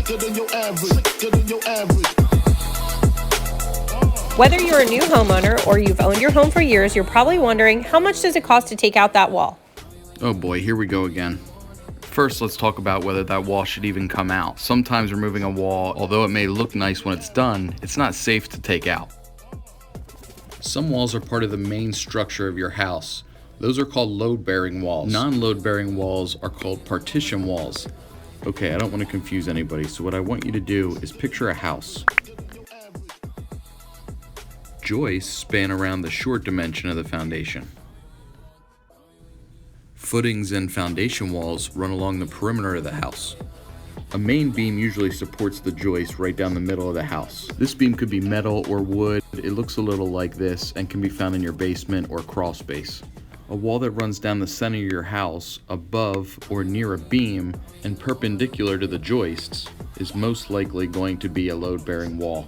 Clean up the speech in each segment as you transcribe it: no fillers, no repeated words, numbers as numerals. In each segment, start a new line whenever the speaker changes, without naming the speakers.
Whether you're a new homeowner or you've owned your home for years, you're probably wondering, how much does it cost to take out that wall?
Oh boy, here we go again. First, let's talk about whether that wall should even come out. Sometimes removing a wall, although it may look nice when it's done, it's not safe to take out. Some walls are part of the main structure of your house. Those are called load-bearing walls. Non-load-bearing walls are called partition walls. Okay, I don't want to confuse anybody, so what I want you to do is picture a house. Joists span around the short dimension of the foundation. Footings and foundation walls run along the perimeter of the house. A main beam usually supports the joist right down the middle of the house. This beam could be metal or wood. It looks a little like this and can be found in your basement or crawl space. A wall that runs down the center of your house above or near a beam and perpendicular to the joists is most likely going to be a load-bearing wall.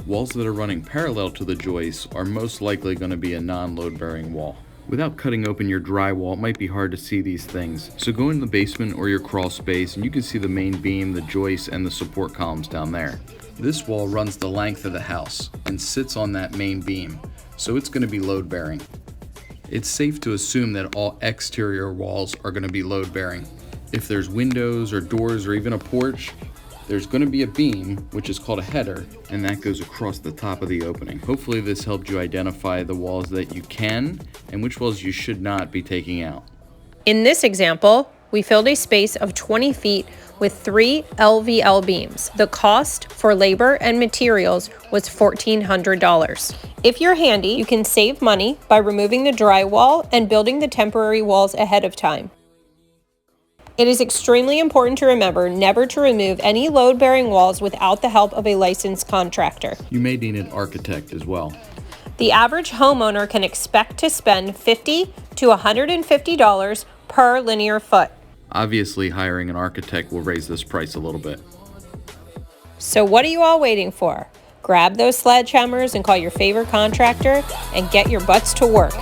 Walls that are running parallel to the joists are most likely going to be a non-load-bearing wall. Without cutting open your drywall, it might be hard to see these things. So go in the basement or your crawl space and you can see the main beam, the joists, and the support columns down there. This wall runs the length of the house and sits on that main beam, so it's going to be load-bearing. It's safe to assume that all exterior walls are going to be load-bearing. If there's windows or doors or even a porch, there's going to be a beam, which is called a header, and that goes across the top of the opening. Hopefully this helped you identify the walls that you can and which walls you should not be taking out.
In this example, we filled a space of 20 feet with 3 LVL beams. The cost for labor and materials was $1,400. If you're handy, you can save money by removing the drywall and building the temporary walls ahead of time. It is extremely important to remember never to remove any load-bearing walls without the help of a licensed contractor.
You may need an architect as well.
The average homeowner can expect to spend $50 to $150 per linear foot.
Obviously, hiring an architect will raise this price a little bit.
So what are you all waiting for? Grab those sledgehammers and call your favorite contractor and get your butts to work.